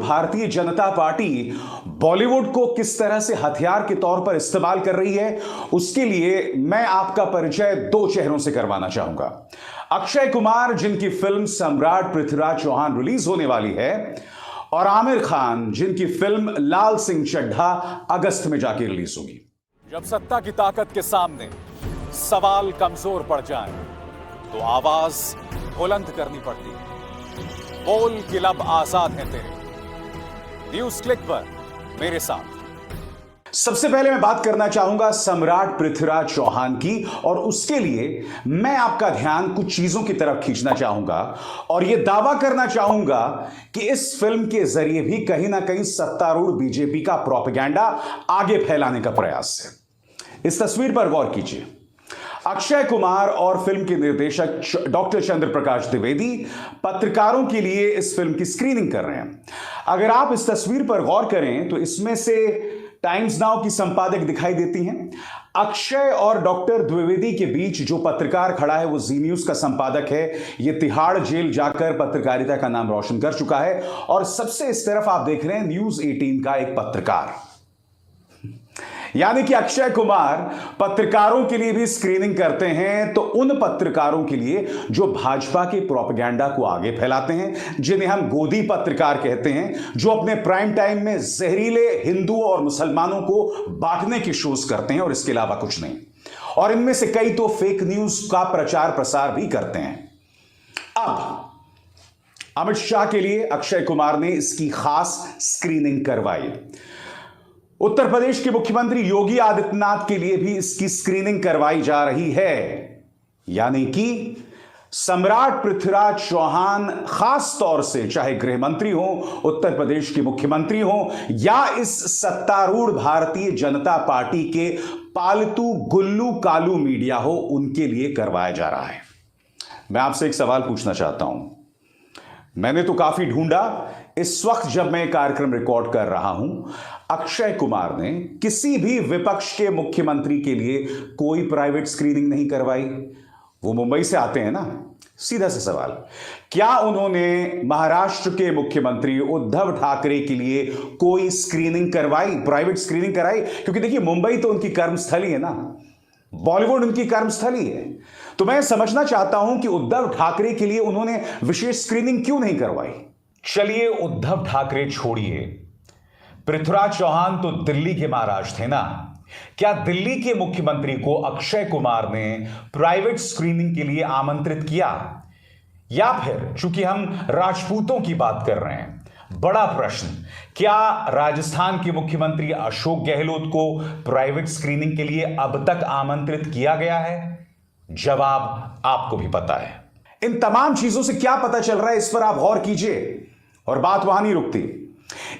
Bharatiya Janata party Bollywood को किस तरह से हथियार के तौर पर इस्तेमाल कर रही है, उसके लिए मैं आपका परिचय दो चेहरों से करवाना चाहूंगा। अक्षय कुमार, जिनकी फिल्म सम्राट पृथ्वीराज चौहान रिलीज होने वाली है, और आमिर खान, जिनकी फिल्म लाल सिंह चड्ढा अगस्त में जाके रिलीज होगी। जब सत्ता की ताकत के सामने सवाल कमजोर पड़ जाए तो आवाज बुलंद करनी पड़ती है। बोल कि लब आजाद हैं तेरे। न्यूज क्लिक पर मेरे साथ। सबसे पहले मैं बात करना चाहूंगा सम्राट पृथ्वीराज चौहान की, और उसके लिए मैं आपका ध्यान कुछ चीजों की तरफ खींचना चाहूंगा और यह दावा करना चाहूंगा कि इस फिल्म के जरिए भी कहीं ना कहीं सत्तारूढ़ बीजेपी का प्रोपेगेंडा आगे फैलाने का प्रयास है। इस तस्वीर पर गौर कीजिए। अक्षय कुमार और फिल्म के निर्देशक डॉक्टर चंद्र प्रकाश द्विवेदी पत्रकारों के लिए इस फिल्म की स्क्रीनिंग कर रहे हैं। अगर आप इस तस्वीर पर गौर करें तो इसमें से टाइम्स नाउ की संपादक दिखाई देती हैं। अक्षय और डॉक्टर द्विवेदी के बीच जो पत्रकार खड़ा है वो जी न्यूज का संपादक है। ये तिहाड़ जेल जाकर पत्रकारिता का नाम रोशन कर चुका है। और सबसे इस तरफ आप देख रहे हैं न्यूज 18 का एक पत्रकार, यानी कि अक्षय कुमार पत्रकारों के लिए भी स्क्रीनिंग करते हैं, तो उन पत्रकारों के लिए जो भाजपा के प्रोपेगेंडा को आगे फैलाते हैं, जिन्हें हम गोदी पत्रकार कहते हैं, जो अपने प्राइम टाइम में जहरीले हिंदू और मुसलमानों को बांटने की शोज करते हैं और इसके अलावा कुछ नहीं। और इनमें से कई तो फेक न्यूज का प्रचार प्रसार भी करते हैं। अब अमित शाह के लिए अक्षय कुमार ने इसकी खास स्क्रीनिंग करवाई। उत्तर प्रदेश के मुख्यमंत्री योगी आदित्यनाथ के लिए भी इसकी स्क्रीनिंग करवाई जा रही है। यानी कि सम्राट पृथ्वीराज चौहान, खास तौर से चाहे गृह मंत्री हो, उत्तर प्रदेश के मुख्यमंत्री हो, या इस सत्तारूढ़ भारतीय जनता पार्टी के पालतू गुल्लू कालू मीडिया हो, उनके लिए करवाया जा रहा है। मैं आपसे एक सवाल पूछना चाहता हूं। मैंने तो काफी ढूंढा, इस वक्त जब मैं कार्यक्रम रिकॉर्ड कर रहा हूं, अक्षय कुमार ने किसी भी विपक्ष के मुख्यमंत्री के लिए कोई प्राइवेट स्क्रीनिंग नहीं करवाई। वो मुंबई से आते हैं ना। सीधा सा सवाल, क्या उन्होंने महाराष्ट्र के मुख्यमंत्री उद्धव ठाकरे के लिए कोई स्क्रीनिंग करवाई, प्राइवेट स्क्रीनिंग कराई? क्योंकि देखिए, मुंबई तो उनकी कर्मस्थली है ना, बॉलीवुड उनकी कर्मस्थली है। तो मैं समझना चाहता हूं कि उद्धव ठाकरे के लिए उन्होंने विशेष स्क्रीनिंग क्यों नहीं करवाई। चलिए, उद्धव ठाकरे छोड़िए, पृथ्वीराज चौहान तो दिल्ली के महाराज थे ना। क्या दिल्ली के मुख्यमंत्री को अक्षय कुमार ने प्राइवेट स्क्रीनिंग के लिए आमंत्रित किया? या फिर चूंकि हम राजपूतों की बात कर रहे हैं, बड़ा प्रश्न, क्या राजस्थान के मुख्यमंत्री अशोक गहलोत को प्राइवेट स्क्रीनिंग के लिए अब तक आमंत्रित किया गया है? जवाब आपको भी पता है। इन तमाम चीजों से क्या पता चल रहा है, इस पर आप गौर कीजिए। और बात वहां नहीं रुकती।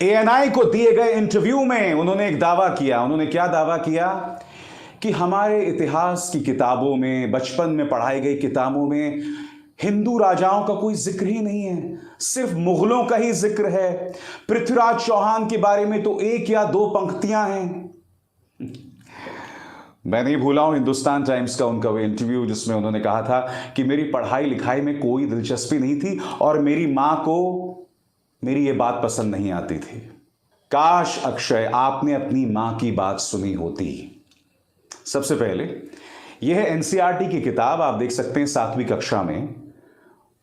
एएनआई को दिए गए इंटरव्यू में उन्होंने एक दावा किया। उन्होंने क्या दावा किया? कि हमारे इतिहास की किताबों में, बचपन में पढ़ाई गई किताबों में हिंदू राजाओं का कोई जिक्र ही नहीं है, सिर्फ मुगलों का ही जिक्र है। पृथ्वीराज चौहान के बारे में तो एक या दो पंक्तियां हैं। मैं नहीं भूला हूं हिंदुस्तान टाइम्स का उनका वो इंटरव्यू, जिसमें उन्होंने कहा था कि मेरी पढ़ाई लिखाई में कोई दिलचस्पी नहीं थी और मेरी मां को मेरी ये बात पसंद नहीं आती थी। काश अक्षय, आपने अपनी मां की बात सुनी होती। सबसे पहले, यह है एनसीईआरटी की किताब, आप देख सकते हैं 7वीं कक्षा में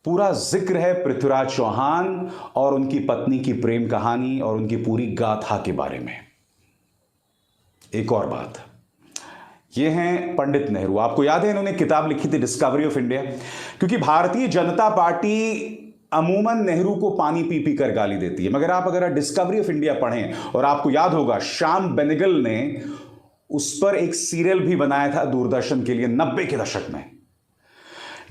पूरा जिक्र है पृथ्वीराज चौहान और उनकी पत्नी की प्रेम कहानी और उनकी पूरी गाथा के बारे में। एक और बात, ये हैं पंडित नेहरू। आपको याद है इन्होंने किताब लिखी थी डिस्कवरी ऑफ इंडिया, क्योंकि भारतीय जनता पार्टी अमूमन नेहरू को पानी पी पी कर गाली देती है। मगर आप अगर डिस्कवरी ऑफ इंडिया पढ़ें, और आपको याद होगा श्याम बेनेगल ने उस पर एक सीरियल भी बनाया था दूरदर्शन के लिए 90 के दशक में।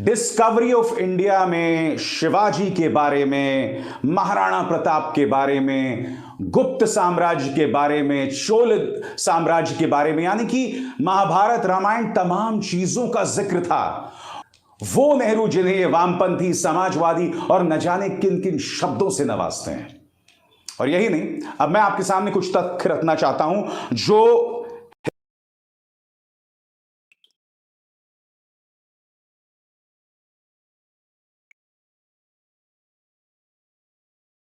डिस्कवरी ऑफ इंडिया में शिवाजी के बारे में, महाराणा प्रताप के बारे में, गुप्त साम्राज्य के बारे में, चोल साम्राज्य के बारे में, यानी कि महाभारत रामायण तमाम चीजों का जिक्र था। वो नेहरू जिन्हें ये वामपंथी, समाजवादी और न जाने किन किन शब्दों से नवाजते हैं। और यही नहीं, अब मैं आपके सामने कुछ तथ्य रखना चाहता हूं जो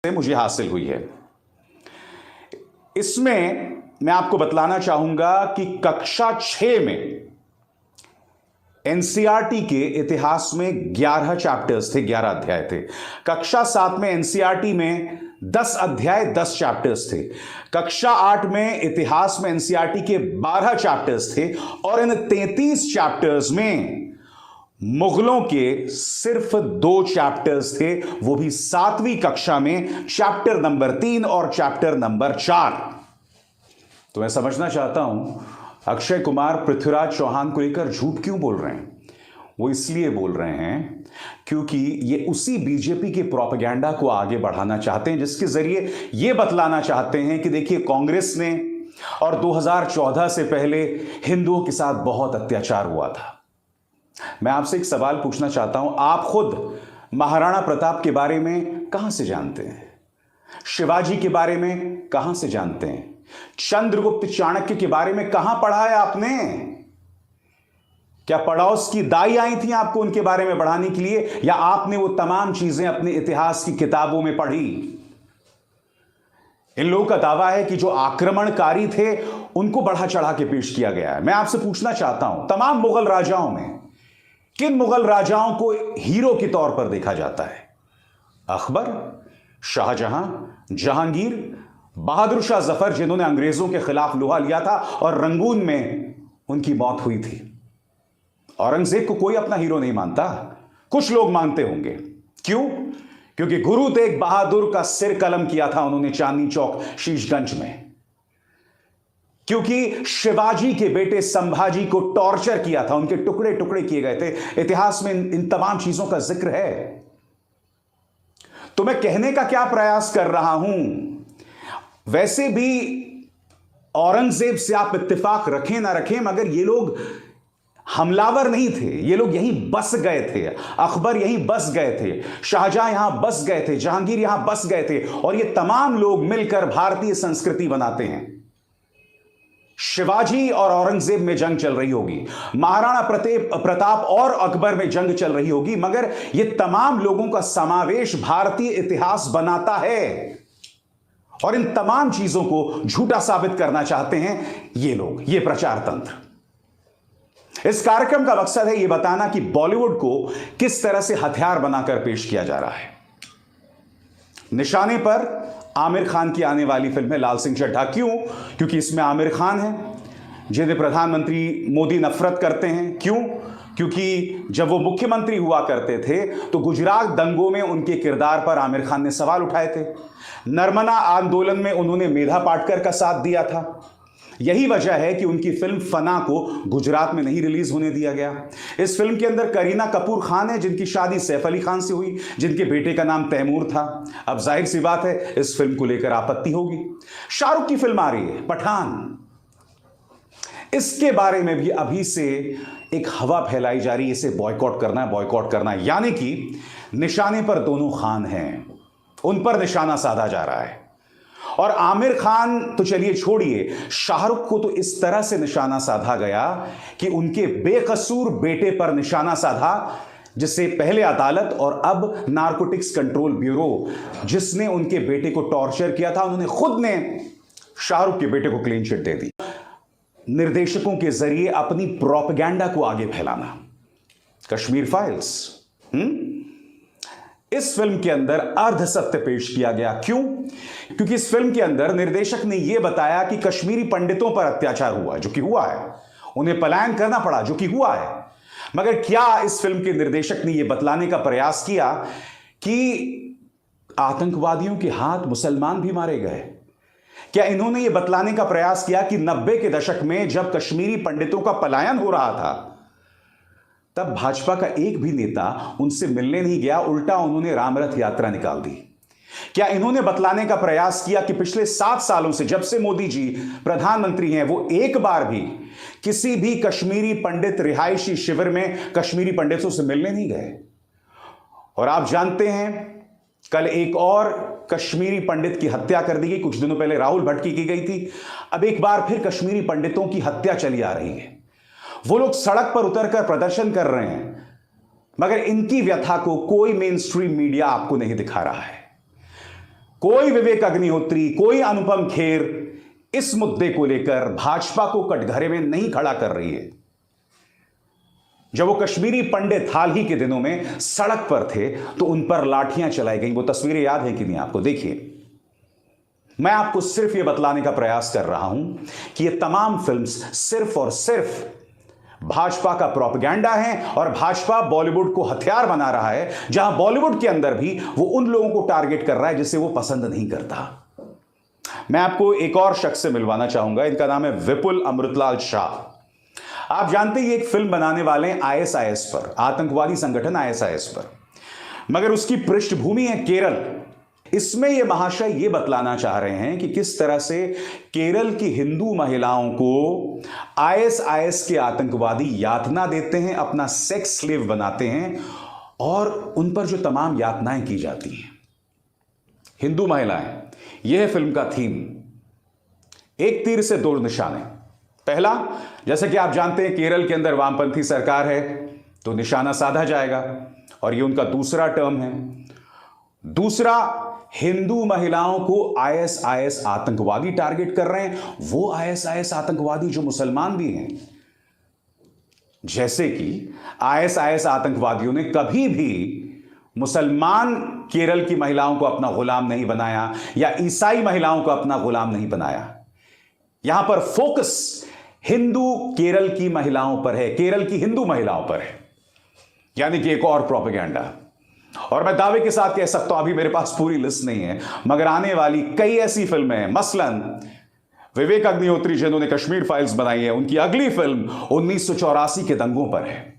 मुझे हासिल हुई है। इसमें मैं आपको बतलाना चाहूंगा कि कक्षा 6 में एनसीईआरटी के इतिहास में 11 चैप्टर्स थे, 11 अध्याय थे। कक्षा 7 में एनसीईआरटी में 10 अध्याय 10 चैप्टर्स थे। कक्षा 8 में इतिहास में एनसीईआरटी के 12 चैप्टर्स थे और इन 33 चैप्टर्स में मुगलों के सिर्फ 2 चैप्टर्स थे, वो भी 7वीं कक्षा में, चैप्टर नंबर 3 और चैप्टर नंबर 4। तो मैं समझना चाहता हूं अक्षय कुमार पृथ्वीराज चौहान को लेकर झूठ क्यों बोल रहे हैं। वो इसलिए बोल रहे हैं क्योंकि ये उसी बीजेपी के प्रोपेगेंडा को आगे बढ़ाना चाहते हैं, जिसके जरिए ये बतलाना चाहते हैं कि देखिए कांग्रेस ने और 2014 से पहले हिंदुओं के साथ बहुत अत्याचार हुआ था। मैं आपसे एक सवाल पूछना चाहता हूं, आप खुद महाराणा प्रताप के बारे में कहां से जानते हैं? शिवाजी के बारे में कहां से जानते हैं? चंद्रगुप्त चाणक्य के बारे में कहां पढ़ा है आपने? क्या पड़ोस की दाई आई थी आपको उनके बारे में बढ़ाने के लिए, या आपने वो तमाम चीजें अपने इतिहास की किताबों में पढ़ी? इन लोगों का दावा है कि जो आक्रमणकारी थे उनको बढ़ा चढ़ा के पेश किया गया है। मैं आपसे पूछना चाहता हूं, तमाम मुगल राजाओं में किन मुगल राजाओं को हीरो के तौर पर देखा जाता है? अकबर, शाहजहां, जहांगीर, बहादुर शाह जफर, जिन्होंने अंग्रेजों के खिलाफ लोहा लिया था और रंगून में उनकी मौत हुई थी। औरंगजेब को कोई अपना हीरो नहीं मानता, कुछ लोग मानते होंगे। क्यों? क्योंकि गुरु तेग बहादुर का सिर कलम किया था उन्होंने चांदनी चौक शीशगंज में। क्योंकि शिवाजी के बेटे संभाजी को टॉर्चर किया था, उनके टुकड़े टुकड़े किए गए थे। इतिहास में इन तमाम चीजों का जिक्र है। तो मैं कहने का क्या प्रयास कर रहा हूं, वैसे भी औरंगजेब से आप इत्तेफाक रखें ना रखें, मगर ये लोग हमलावर नहीं थे, ये लोग यहीं बस गए थे। अकबर यहीं बस गए थे, शाहजहां यहां बस गए थे, जहांगीर यहां बस गए थे, और ये तमाम लोग मिलकर भारतीय संस्कृति बनाते हैं। शिवाजी और औरंगजेब में जंग चल रही होगी, महाराणा प्रताप और अकबर में जंग चल रही होगी, मगर ये तमाम लोगों का समावेश भारतीय इतिहास बनाता है। और इन तमाम चीजों को झूठा साबित करना चाहते हैं ये लोग, ये प्रचार तंत्र। इस कार्यक्रम का मकसद है यह बताना कि बॉलीवुड को किस तरह से हथियार बनाकर पेश किया जा रहा है। निशाने पर आमिर खान की आने वाली फिल्म है लाल सिंह चड्ढा। क्यों? क्योंकि इसमें आमिर खान है जिन्हें प्रधानमंत्री मोदी नफरत करते हैं। क्यों? क्योंकि जब वो मुख्यमंत्री हुआ करते थे तो गुजरात दंगों में उनके किरदार पर आमिर खान ने सवाल उठाए थे। नर्मदा आंदोलन में उन्होंने मेधा पाटकर का साथ दिया था। यही वजह है कि उनकी फिल्म फना को गुजरात में नहीं रिलीज होने दिया गया। इस फिल्म के अंदर करीना कपूर खान है, जिनकी शादी सैफ अली खान से हुई, जिनके बेटे का नाम तैमूर था। अब जाहिर सी बात है इस फिल्म को लेकर आपत्ति होगी। शाहरुख की फिल्म आ रही है पठान, इसके बारे में भी अभी से एक हवा फैलाई जा रही है, इसे बॉयकॉट करना है, बॉयकॉट करना है। यानी कि निशाने पर दोनों खान हैं, उन पर निशाना साधा जा रहा है। और आमिर खान तो चलिए छोड़िए, शाहरुख को तो इस तरह से निशाना साधा गया कि उनके बेकसूर बेटे पर निशाना साधा, जिससे पहले अदालत और अब नारकोटिक्स कंट्रोल ब्यूरो, जिसने उनके बेटे को टॉर्चर किया था, उन्होंने खुद ने शाहरुख के बेटे को क्लीन चिट दे दी। निर्देशकों के जरिए अपनी प्रोपेगेंडा को आगे फैलाना। कश्मीर फाइल्स इस फिल्म के अंदर अर्ध सत्य पेश किया गया। क्यों? क्योंकि इस फिल्म के अंदर निर्देशक ने यह बताया कि कश्मीरी पंडितों पर अत्याचार हुआ, जो कि हुआ है, उन्हें पलायन करना पड़ा, जो कि हुआ है। मगर क्या इस फिल्म के निर्देशक ने यह बतलाने का प्रयास किया कि आतंकवादियों के हाथ मुसलमान भी मारे गए? क्या इन्होंने यह बतलाने का प्रयास किया कि 90 के दशक में जब कश्मीरी पंडितों का पलायन हो रहा था, तब भाजपा का एक भी नेता उनसे मिलने नहीं गया, उल्टा उन्होंने रामरथ यात्रा निकाल दी? क्या इन्होंने बतलाने का प्रयास किया कि पिछले 7 सालों से, जब से मोदी जी प्रधानमंत्री हैं, वो एक बार भी किसी भी कश्मीरी पंडित रिहायशी शिविर में कश्मीरी पंडितों से मिलने नहीं गए? और आप जानते हैं कल एक और कश्मीरी पंडित की हत्या कर दी गई। कुछ दिनों पहले राहुल भट्ट की गई थी, अब एक बार फिर कश्मीरी पंडितों की हत्या चली आ रही है। वो लोग सड़क पर उतरकर प्रदर्शन कर रहे हैं, मगर इनकी व्यथा को कोई मेन स्ट्रीम मीडिया आपको नहीं दिखा रहा है। कोई विवेक अग्निहोत्री, कोई अनुपम खेर इस मुद्दे को लेकर भाजपा को कटघरे में नहीं खड़ा कर रही है। जब वो कश्मीरी पंडित हाल ही के दिनों में सड़क पर थे तो उन पर लाठियां चलाई गई। वो तस्वीरें याद है कि नहीं आपको? देखिए, मैं आपको सिर्फ यह बतलाने का प्रयास कर रहा हूं कि ये तमाम फिल्म्स सिर्फ और सिर्फ भाजपा का प्रोपेगेंडा है और भाजपा बॉलीवुड को हथियार बना रहा है, जहां बॉलीवुड के अंदर भी वो उन लोगों को टारगेट कर रहा है जिसे वो पसंद नहीं करता। मैं आपको एक और शख्स से मिलवाना चाहूंगा। इनका नाम है विपुल अमृतलाल शाह। आप जानते हैं ये एक फिल्म बनाने वाले हैं आईएसआईएस पर, आतंकवादी संगठन आईएसआईएस पर, मगर उसकी पृष्ठभूमि है केरल। इसमें ये महाशय ये बतलाना चाह रहे हैं कि किस तरह से केरल की हिंदू महिलाओं को आईएसआईएस के आतंकवादी यातना देते हैं, अपना सेक्स स्लेव बनाते हैं और उन पर जो तमाम यातनाएं की जाती हैं। हिंदू महिलाएं, यह है फिल्म का थीम। एक तीर से दो निशाने। पहला, जैसे कि आप जानते हैं केरल के अंदर वामपंथी सरकार है तो निशाना साधा जाएगा और यह उनका दूसरा टर्म है। दूसरा, हिंदू महिलाओं को आईएसआईएस आतंकवादी टारगेट कर रहे हैं, वो आईएसआईएस आतंकवादी जो मुसलमान भी हैं। जैसे कि आईएसआईएस आतंकवादियों ने कभी भी मुसलमान केरल की महिलाओं को अपना गुलाम नहीं बनाया या ईसाई महिलाओं को अपना गुलाम नहीं बनाया। यहां पर फोकस हिंदू केरल की महिलाओं पर है, केरल की हिंदू महिलाओं पर है, यानी कि एक और प्रोपेगेंडा। और मैं दावे के साथ कह सकता हूं, अभी मेरे पास पूरी लिस्ट नहीं है, मगर आने वाली कई ऐसी फिल्में हैं, मसलन विवेक अग्निहोत्री जिन्होंने कश्मीर फाइल्स बनाई है, उनकी अगली फिल्म 1984 के दंगों पर है।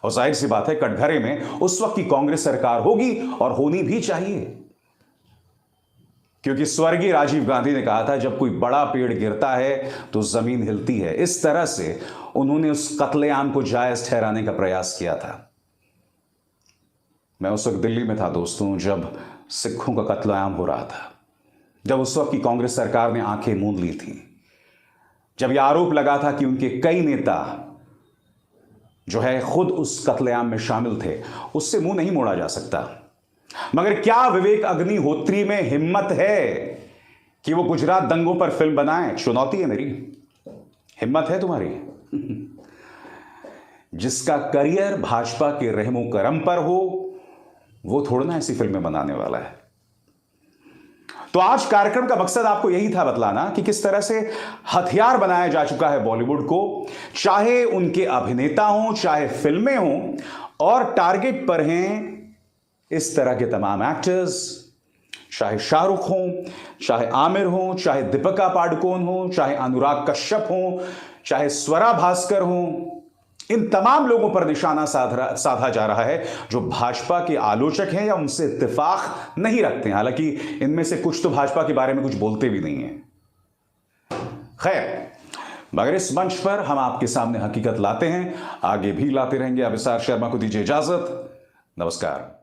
और जाहिर सी बात है कटघरे में उस वक्त की कांग्रेस सरकार होगी और होनी भी चाहिए, क्योंकि स्वर्गीय राजीव गांधी ने कहा था जब कोई बड़ा पेड़ गिरता है तो जमीन हिलती है। इस तरह से उन्होंने उस कत्लेआम को जायज ठहराने का प्रयास किया था। मैं उस वक्त दिल्ली में था दोस्तों, जब सिखों का कत्लेआम हो रहा था, जब उस वक्त की कांग्रेस सरकार ने आंखें मूंद ली थी, जब यह आरोप लगा था कि उनके कई नेता जो है खुद उस कत्लेआम में शामिल थे, उससे मुंह नहीं मोड़ा जा सकता। मगर क्या विवेक अग्निहोत्री में हिम्मत है कि वो गुजरात दंगों पर फिल्म बनाएं? चुनौती है मेरी, हिम्मत है तुम्हारी? जिसका करियर भाजपा के रहमो करम पर हो वो थोड़ा ना ऐसी फिल्में बनाने वाला है। तो आज कार्यक्रम का मकसद आपको यही था बतलाना कि किस तरह से हथियार बनाया जा चुका है बॉलीवुड को, चाहे उनके अभिनेता हों, चाहे फिल्में हों, और टारगेट पर हैं इस तरह के तमाम एक्टर्स, चाहे शाहरुख हों, चाहे आमिर हों, चाहे दीपिका पादुकोण हों, चाहे अनुराग कश्यप हों, चाहे स्वरा भास्कर हों। इन तमाम लोगों पर निशाना साधा जा रहा है जो भाजपा के आलोचक हैं या उनसे इत्तेफाक नहीं रखते हैं। हालांकि इनमें से कुछ तो भाजपा के बारे में कुछ बोलते भी नहीं हैं। खैर, मगर इस मंच पर हम आपके सामने हकीकत लाते हैं, आगे भी लाते रहेंगे। अभिसार शर्मा को दीजिए इजाजत। नमस्कार।